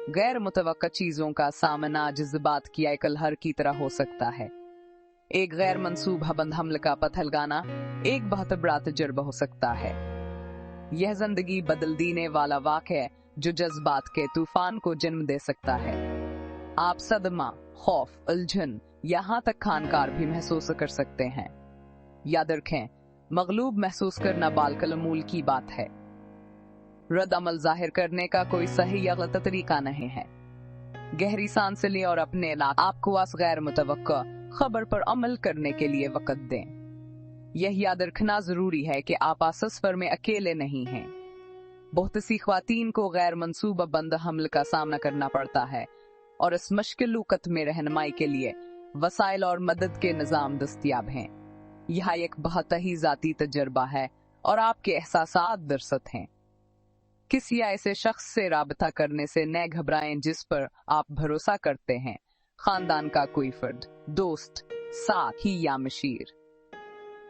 गैर मुतवक्का चीजों का सामना जज्बात की एकलहर की तरह हो सकता है। एक गैर मंसूबा बंद हमले का पथलगाना एक बहुत बड़ा तजुर्बा हो सकता है। यह जिंदगी बदल देने वाला वाक़या जो जज्बात के तूफान को जन्म दे सकता है। आप सदमा, खौफ, उलझन, यहाँ तक खानकार भी महसूस कर सकते हैं। याद रखें, मगलूब महसूस करना बालकलमूल की बात है। रद्द अमल जाहिर करने का कोई सही या गलत तरीका नहीं है। गहरी सांस लें और अपने आपको उस गैर मुतवक्का खबर पर अमल करने के लिए वक़्त दें। यह याद रखना जरूरी है कि आप इस सफर में अकेले नहीं हैं। बहुत सी ख्वातीन को गैर मंसूबा बंद हमले का सामना करना पड़ता है और इस मुश्किल वक़्त में रहनुमाई के लिए वसाइल और मदद के निज़ाम दस्तयाब हैं। यह एक बहुत ही ज़ाती तजर्बा है और आपके एहसासात दरसत हैं। किसी ऐसे शख्स से राबता करने से न घबराएं जिस पर आप भरोसा करते हैं। खानदान का कोई फर्द, दोस्त, साथी या मशीर।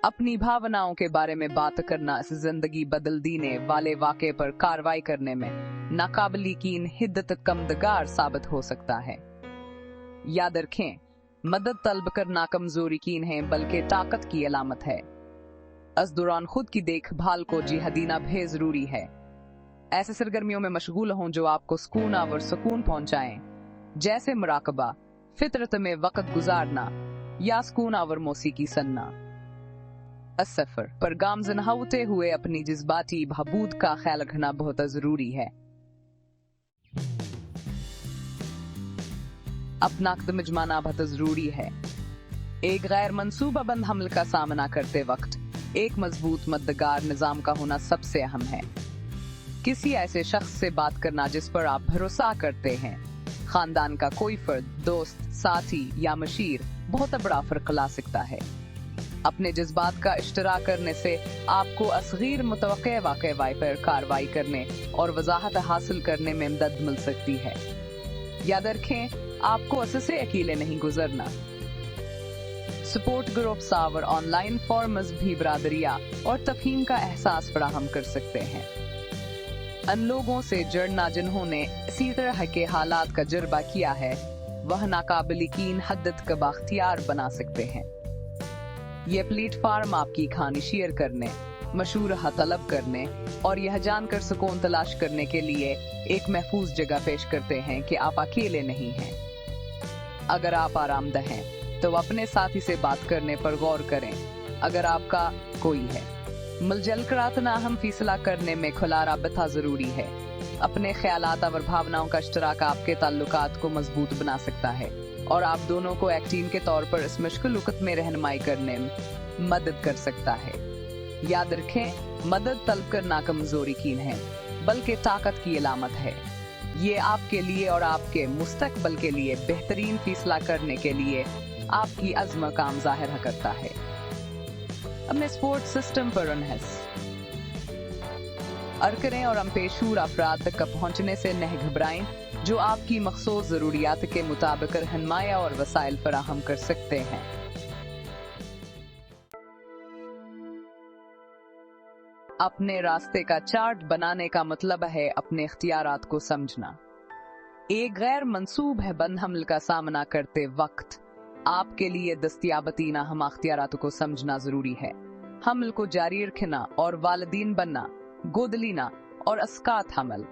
अपनी भावनाओं के बारे में बात करना इस जिंदगी बदल देने वाले वाक़े पर कार्रवाई करने में नाकाबिल यकीन हिद्दत कमदगार साबित हो सकता है। याद रखें, मदद तलब करना कमजोरी की नहीं बल्कि ताकत की अलामत है। इस दौरान खुद की देखभाल को जिहादीना भी जरूरी है। ऐसे सरगर्मियों में मशगूल हों जो आपको सुकून और सुकून पहुंचाएं, जैसे मुराकबा, फितरत में वक्त गुजारना या सुकून और मौसीकी सुनना। इस सफर पर गामज़न होते हुए अपनी जज्बाती बहबूद का ख्याल रखना बहुत जरूरी है। अपना कदम जमाना बहुत जरूरी है। एक गैर मंसूबा बंद हमले का सामना करते वक्त एक मजबूत मददगार निजाम का होना सबसे अहम है। किसी ऐसे शख्स से बात करना जिस पर आप भरोसा करते हैं। खानदान का कोई फर्द, दोस्त, साथी या मशीर बहुत बड़ा फर्क ला सकता है। अपने जज्बात का इश्तराक करने से आपको असगीर मुतवक्के वाक़े पर कार्रवाई करने और वजाहत हासिल करने में मदद मिल सकती है। याद रखें, आपको इससे अकेले नहीं गुजरना। सपोर्ट ग्रुप्स और ऑनलाइन फोरम्स भी बरादरिया और तफहीम का एहसास फराहम कर सकते हैं। उन लोगों से जुड़ना जिन्होंने इसी तरह के हालात का तजुर्बा किया है, वह नाकाबिल यकीन हद्दत का बाख्तियार बना सकते हैं। ये प्लेटफार्म आपकी कहानी शेयर करने, मशूरा तलब करने और यह जानकर सुकून तलाश करने के लिए एक महफूज जगह पेश करते हैं कि आप अकेले नहीं हैं। अगर आप आरामदह हैं तो अपने साथी से बात करने पर गौर करें। अगर आपका कोई है, मिलजुल कर इतना अहम फैसला करने में खुला राबता जरूरी है। अपने ख्यालात और भावनाओं का इश्तराक आपके ताल्लुकात को मजबूत बना सकता है और आप दोनों को एक टीम के तौर पर इस मुश्किल वक़्त में रहनुमाई करने में मदद कर सकता है। याद रखें, मदद तलब करना कमजोरी की नहीं बल्कि ताकत की अलामत है। ये आपके लिए और आपके मुस्तकबल के लिए बेहतरीन फैसला करने के लिए आपकी अज़्म काम ज़ाहिर करता है। अपने सपोर्ट सिस्टम पर अनहस करें और हम पेशूर अफराद तक पहुंचने से न घबराएं जो आपकी मखसूस जरूरियात के मुताबिक रहनुमाया और वसाइल फराहम कर सकते हैं। अपने रास्ते का चार्ट बनाने का मतलब है अपने इख्तियारात को समझना। एक गैर मंसूब है बंद हमले का सामना करते वक्त आपके लिए दस्तयाबतीना हम इख्तियारात को समझना जरूरी है। हमल को जारी रखना और वालिदीन बनना, गोद लेना और अस्कात हमल।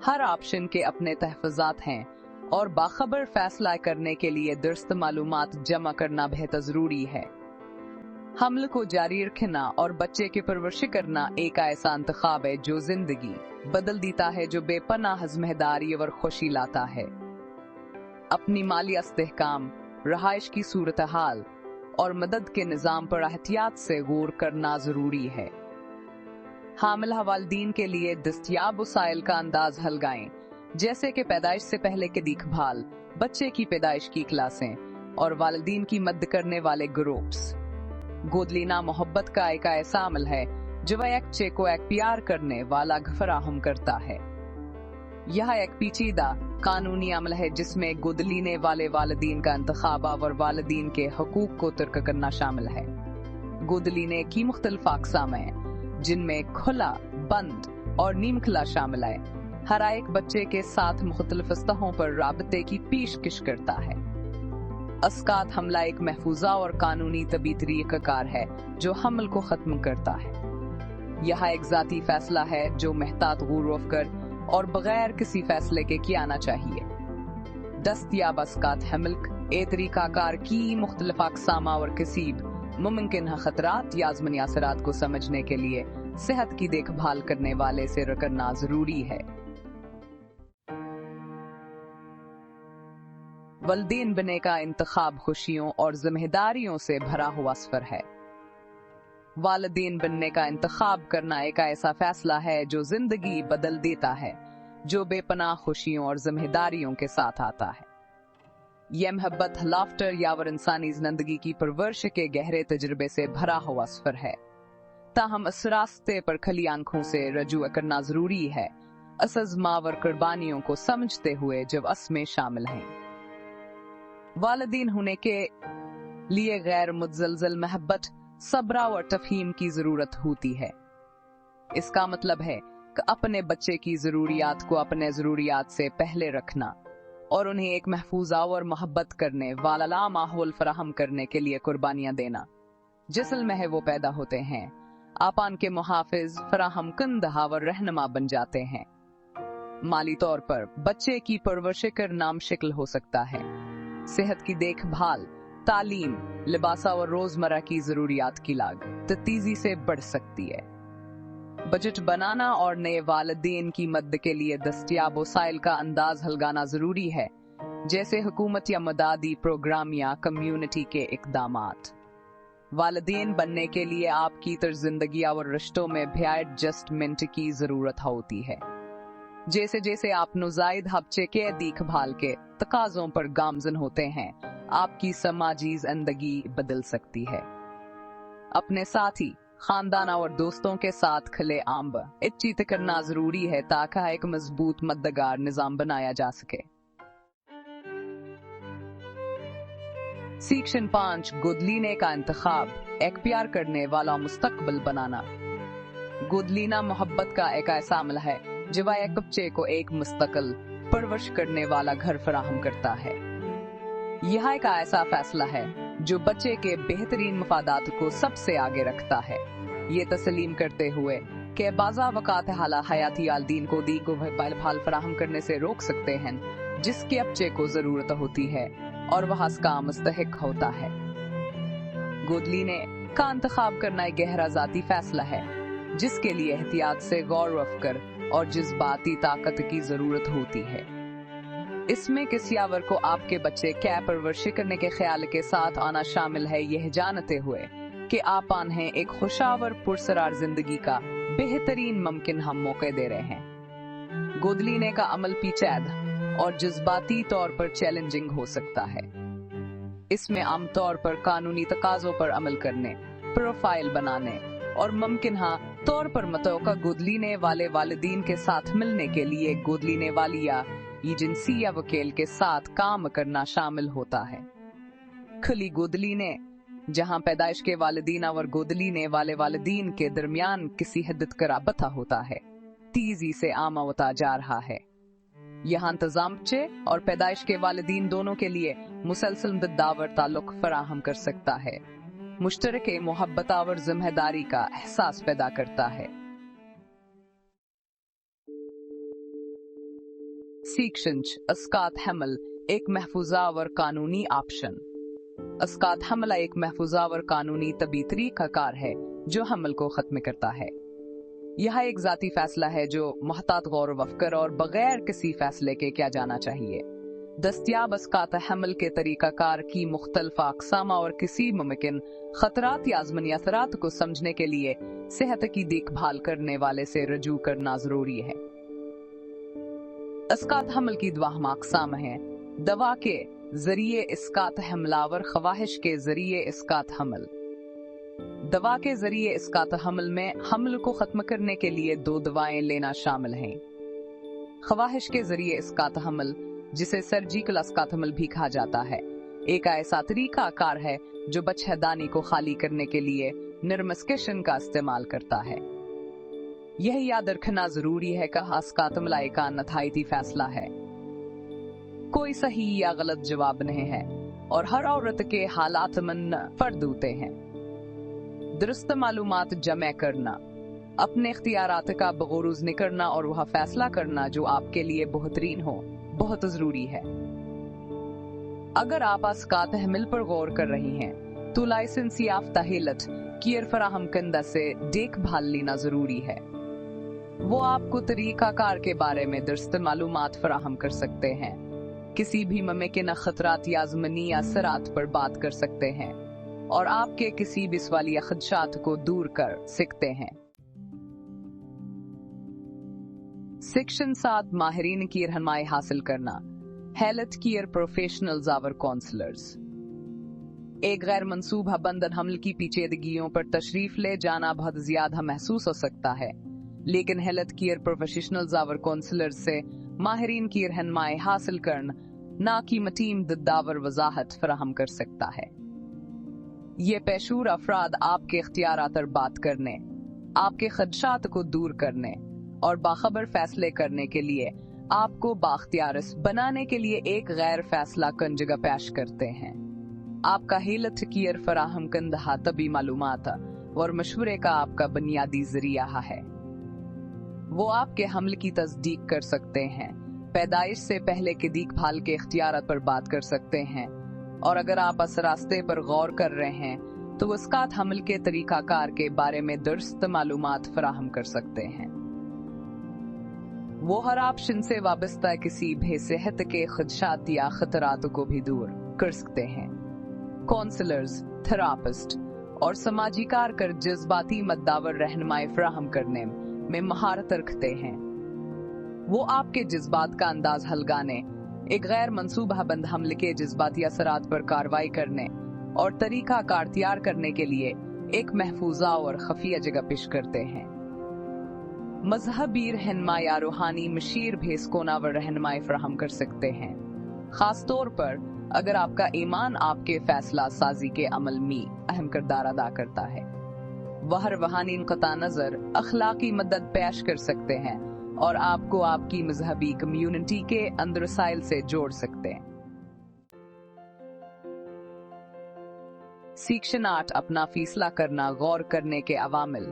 हर ऑप्शन के अपने तहफ़्फ़ुज़ात हैं और बाखबर फैसला करने के लिए दुरुस्त मालूमात जमा करना बेहद जरूरी है। हमल को जारी रखना और बच्चे की परवरिश करना एक ऐसा इंतखाब है जो जिंदगी बदल देता है, जो बेपनाह ज़िम्मेदारी और खुशी लाता है। अपनी माली इस्तेहकाम, रहाइश की सूरत हाल और मदद के निज़ाम पर एहतियात से गौर करना जरूरी है। हामिल वालिदीन के लिए दस्तयाब वसाइल का अंदाज हल्गाएं, जैसे कि पैदाइश से पहले की देखभाल, बच्चे की पैदाइश की क्लासें और वालिदीन की मदद करने वाले ग्रुप्स। गोद लेना मोहब्बत का एक ऐसा अमल है जो एक बच्चे को एक प्यार करने वाला फराहम करता है। यह एक पेचीदा कानूनी अमल है जिसमें गोद लेने वाले वालिदीन का इंतखाब और वालिदीन के हकूक को तर्क करना शामिल है। गोद लेने की मुख्तलिफ अक़साम हैं जिनमें खुला, बंद और नीम खुला शामिल है। हर एक बच्चे के साथ मुख्तलिफ सतहों पर राबते की पेशकश करता है। अस्कात हमला एक महफूजा और कानूनी तबी तरीक़ाकार है जो हमल को खत्म करता है। यह एक ज़ाती फैसला है जो महतात गौर कर और बगैर किसी फैसले के किया आना चाहिए। दस्तयाब अस्कात हमल ए तरीक़ाकार की मुख्तलिफ अक़साम और कसीब मुमकिन खतरात या आज़मनी असरात को समझने के लिए सेहत की देखभाल करने वाले से करना जरूरी है। वल्दीन बनने का इंतखाब खुशियों और जिम्मेदारियों से भरा हुआ सफर है। वालिदैन बनने का इंतखाब करना एक ऐसा फैसला है जो जिंदगी बदल देता है, जो बेपनाह खुशियों और जिम्मेदारियों के साथ आता है। यह मोहब्बत, लाफ्टर यावर इंसानी जिंदगी की परवरिश के गहरे तजुर्बे से भरा हुआ सफर है। ताहम इस रास्ते पर खली आंखों से रजू करना जरूरी है, असज़मावर कुर्बानियों को समझते हुए जब असमें शामिल हैं। वालिदैन होने के लिए गैर मुतज़लज़ल मोहब्बत, सब्र और तफहीम की जरूरत होती है। इसका मतलब है कि अपने बच्चे की जरूरियात को अपने जरूरियात से पहले रखना और उन्हें एक महफूजा और मोहब्बत करने वाला माहौल फराहम करने के लिए कुर्बानियां देना। जिसल में है वो पैदा होते हैं, आपान के मुहाफिज, फराहम कंदहा और रहनुमा बन जाते हैं। माली तौर पर बच्चे की परवरिश करना मुश्किल हो सकता है। सेहत की देखभाल, तालीम, लिबासा और रोजमर्रा की जरूरियात की लागत तेजी से बढ़ सकती है। बजट बनाना और नए वालिदैन की मदद के लिए दस्तयाब वसाइल का अंदाज लगाना जरूरी है, जैसे हुकूमत या मदादी प्रोग्राम या कम्युनिटी के इकदामात। वालिदैन बनने के लिए आपकी तर्ज जिंदगी और रिश्तों में भी एडजस्टमेंट की जरूरत होती है। जैसे जैसे आप नौज़ायद बच्चे के देखभाल के तकाज़ों पर गामजन होते हैं, आपकी समाजी जिंदगी बदल सकती है। अपने साथी, खानदान और दोस्तों के साथ खुले आम बातचीत करना जरूरी है ताकि एक मजबूत मददगार निजाम बनाया जा सके। सेक्शन 5 गोद लेने का इंतखाब, एक प्यार करने वाला मुस्तकबिल बनाना। गोद लेना मोहब्बत का एक ऐसा अमल है जो एक बच्चे को एक मुस्तकिल परवरिश करने वाला घर फराहम करता है। यह एक ऐसा फैसला है जो बच्चे के बेहतरीन मफादात को सबसे आगे रखता है, ये तस्लीम करते हुए कि बाज़ा वक़ात हाला हयाती आलदीन को दी को भाल फराहम करने से रोक सकते हैं जिसके बच्चे को जरूरत होती है और वह इसका मुस्तहिक होता है। गोद लेने का इंतखाब करना एक गहरा ज़ाती फैसला है जिसके लिए एहतियात से गौर कर और जज्बाती ताकत की जरूरत होती है। इसमें किसी यावर को आपके बच्चे क्या परवरिश करने के ख्याल के साथ आना शामिल है, यह जानते हुए कि आप उन्हें एक खुशावर पुरसरार जिंदगी का बेहतरीन मुमकिन हम मौके दे रहे हैं। गोद लेने का अमल पेचीदा और जज्बाती तौर पर चैलेंजिंग हो सकता है। इसमें आमतौर पर कानूनी तकाज़ों पर अमल करने, प्रोफाइल बनाने और मुमकिन तौर पर मतौका गोद लेने वाले वालिदैन के साथ मिलने के लिए गोद लेने वाली या एजेंसी या वकील के साथ काम करना शामिल होता है। खुली गोद लेने, जहां पैदाइश के वालिदैन और गोद लेने वाले वालिदैन के दरमियान किसी हद का राबता होता है, तेजी से आम होता जा रहा है। यहाँ इंतजाम बच्चे और पैदाइश के वालिदैन दोनों के लिए मुसलसल मददावर ताल्लुक फराहम कर सकता है, मुश्तरके मोहब्बत और जिम्मेदारी का एहसास पैदा करता है। सेक्शन अस्कात हमल, एक महफूजा और कानूनी ऑप्शन। अस्कात हमला एक महफूजा और कानूनी तबी तरीक़ाकार है जो हमल को खत्म करता है। यह एक ज़ाती फैसला है जो महतात गौर वफ़कर और बगैर किसी फैसले के किया जाना चाहिए। दस्तयाब अस्कात हमल के तरीक़ाकार की मुख्तलिफ अक़साम और किसी मुमकिन खतरात या आज़मनी असरात को समझने के लिए सेहत की देखभाल करने वाले से रजू करना जरूरी है। अस्कात हमल की दवा अक़साम हैं: दवा के जरिए इसकात हमलावर, ख्वाहिश के जरिए इसकात हमल। दवा के जरिए इसकात हमल में हमल को खत्म करने के लिए 2 दवाएं लेना शामिल हैं। ख्वाहिश के जरिए इसकात हमल, जिसे सर्जिकल अस्कात हमल भी कहा जाता है, एक ऐसा तरीका कार है जो बच्चेदानी को खाली करने के लिए निर्मस्केशन का इस्तेमाल करता है। यह याद रखना जरूरी है कि हस्कात मलाई का नथायती फैसला है। कोई सही या गलत जवाब नहीं है और हर औरत के हालात मन फर्द होते हैं। दुरुस्त मालूमात जमा करना, अपने इख्तियारात का बगौरूज निकलना और वह फैसला करना जो आपके लिए बेहतरीन हो बहुत जरूरी है। अगर आप अस्कात हमिल पर गौर कर रही हैं तो लाइसेंस याफ्ता हेलत कीयर फराहम कंदा से देखभाल लेना जरूरी है। वो आपको तरीकाकार के बारे में दुरुस्त मालूमात फराहम कर सकते हैं, किसी भी मुमकिन खतरात या ज़मीनी असरात पर बात कर सकते हैं और आपके किसी भी सवाल या खदशात को दूर कर सकते हैं। सेक्शन 7 माहिरीन की रहनुमाई हासिल करना, हेल्थ केयर प्रोफेशनल्स और काउंसलर्स। एक गैर मंसूबा बंधन हमल की पेचीदगियों पर तशरीफ ले जाना बहुत ज्यादा महसूस हो सकता है, लेकिन हेल्थ केयर प्रोफेशनल्स और काउंसलर्स से माहिरीन की रहनुमाई हासिल करना ना की मटीम दावर वजाहत फराहम कर सकता है। ये पेशूर अफराद आपके इख्तियारात पर बात करने, आपके खदशात को दूर करने और बाखबर फैसले करने के लिए आपको बाख्तियार बनाने के लिए एक गैर फैसला कन जगह पेश करते हैं। आपका हेल्थ केयर फराहम कंदहा तबी मालूमात और मशवरे का आपका बुनियादी जरिया है। वो आपके हमल की तस्दीक कर सकते हैं, पैदाइश से पहले की देखभाल के इख्तियारात पर बात कर सकते हैं और अगर आप इस रास्ते पर गौर कर रहे हैं तो अस्कात हमल के तरीकाकार के बारे में दुरुस्त मालूमात फराहम कर सकते हैं। वो हर ऑप्शन से वाबस्ता किसी भी सेहत के खदशात या खतरात को भी दूर कर सकते हैं। काउंसलर्स, थेरापिस्ट और समाजी कारकर जज्बाती मद्दावर रहनुमाई फराहम करने में महारत रखते हैं। वो आपके जज्बात का अंदाज हलगाने, एक गैर मंसूबा बंद हमले के जज्बाती असरात पर कार्रवाई करने और तरीका कार तैयार करने के लिए एक महफूजा और खफिया जगह पेश करते हैं। मजहबी रहनुमा या रूहानी मशीर भेसकोना व रहनुमाई फराहम कर सकते हैं, खास तौर पर अगर आपका ईमान आपके फैसला साजी के अमल में अहम किरदार अदा करता है। वह रूहानी इनक़ता नजर अखलाकी मदद पेश कर सकते हैं और आपको आपकी मजहबी कम्युनिटी के अंदर रसाइल से जोड़ सकते हैं। सेक्शन 8 अपना फैसला करना, गौर करने के अवामिल।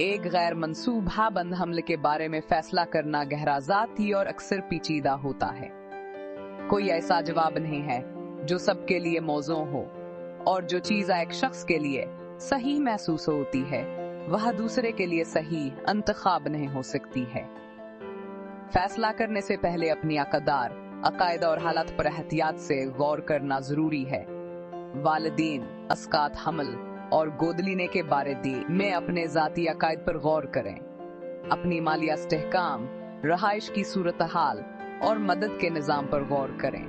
एक गैर मंसूबा बंद हमले के बारे में फैसला करना गहरा ज़ाती और अक्सर पेचीदा होता है। कोई ऐसा जवाब नहीं है जो सबके लिए मौजू हो और जो चीज़ एक शख्स के लिए सही महसूस होती है वह दूसरे के लिए सही इंतखाब नहीं हो सकती है। फैसला करने से पहले अपनी अक़दार, अकायद और हालत पर एहतियात से गौर करना जरूरी है। वालिदैन, अस्कात हमल और गोद लेने के बारे में अपने जाती अकायद पर गौर करें। अपनी मालिया इस्तेहकाम, रहाइश की सूरत हाल और मदद के निज़ाम पर गौर करें।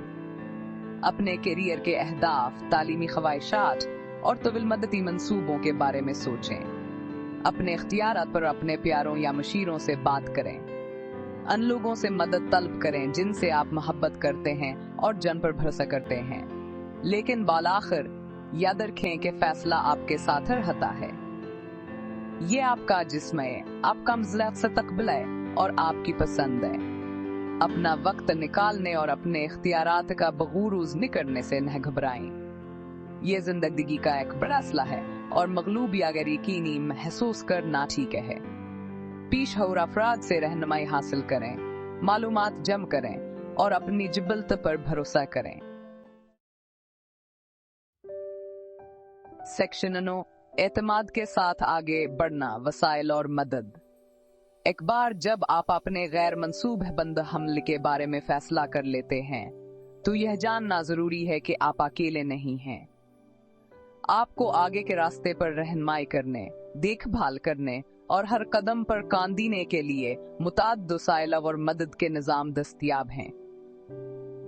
अपने करियर के अहदाफ, तालीमी ख्वाहिशात और तविल मदती मंसूबों के बारे में सोचें। अपने इख्तियारात पर अपने प्यारों या मशीरों से बात करें। उन लोगों से मदद तलब करें जिनसे आप मोहब्बत करते हैं और जन पर भरोसा करते हैं, लेकिन बालाखिर याद रखें कि फैसला आपके साथ रहता है। ये आपका जिस्म है, आपका मुस्तक़बिल है और आपकी पसंद है। अपना वक्त निकालने और अपने इख्तियारात का बगौरूज निकलने से न घबराएं। ये जिंदगी का एक बड़ा असला है और मगलूब या गैर यकीनी महसूस करना ठीक है। पेश और अफराद से रहनुमाई हासिल करें, मालूमात जम करें और अपनी जिबलत पर भरोसा करें। सेक्शन 9 एतमाद के साथ आगे बढ़ना, वसाइल और मदद। एक बार जब आप अपने गैर मंसूब बंद हमले के बारे में फैसला कर लेते हैं तो यह जानना जरूरी है कि आप अकेले नहीं हैं। आपको आगे के रास्ते पर रहनुमाई करने, देखभाल करने और हर कदम पर कांदीने के लिए मुताद्दिद वसाइल और मदद के निज़ाम दस्तयाब हैं।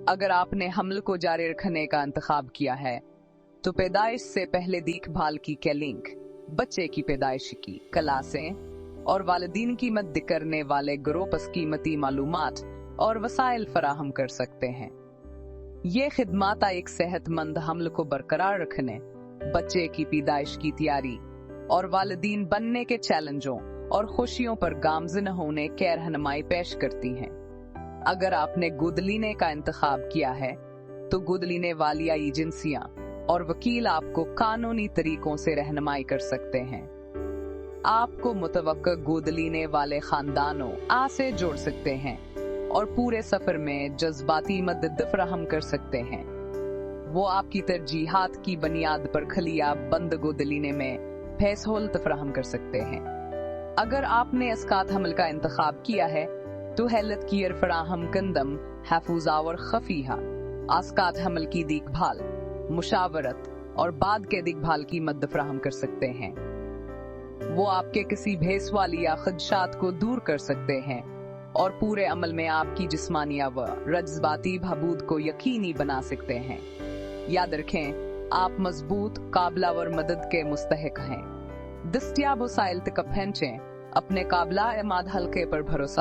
अगर आपने हमल को जारी रखने का इंतखाब किया है तो पैदाइश से पहले देखभाल की क्लिनिक, बच्चे की पैदाइश की क्लासें और वालिदीन की मदद करने वाले ग्रुप्स कीमती मालूमात और वसाइल फराहम कर सकते हैं। ये खिदमात एक सेहतमंद हमल को बरकरार रखने, बच्चे की पैदाइश की तैयारी और वालिदीन बनने के चैलेंजों और खुशियों पर गामज़न होने की रहनुमाई पेश करती हैं। अगर आपने गोद लेने का इंतखाब किया है तो गोद लेने वाली एजेंसियां और वकील आपको कानूनी तरीकों से रहनुमाई कर सकते हैं। आपको मुतवक्का गोद लेने वाले खानदानों से जोड़ सकते हैं और पूरे सफर में जज्बाती मदद फराहम कर सकते हैं। वो आपकी तरजीहात की बुनियाद पर खलिया बंद गोद लेने में फैसलों फराहम कर सकते हैं। अगर आपने अस्कात हमल का इंतखाब किया है तो हेल्थ केयर फराहम कंदम हफूजा और खफीहा अस्कात हमल की देखभाल, मुशावरत और बाद के देखभाल की मदद फराहम कर सकते हैं। वो आपके किसी भेसवाली या खदशात को दूर कर सकते हैं और पूरे अमल में आपकी जिस्मानिया व जज्बाती बहबूद को यकीनी बना सकते हैं। याद रखें, आप मजबूत, काबिलावर मदद के मुस्तहिक हैं। दस्तियाब वसाइल तक पहुंचें, अपने काबिला एमाद हल्के पर भरोसा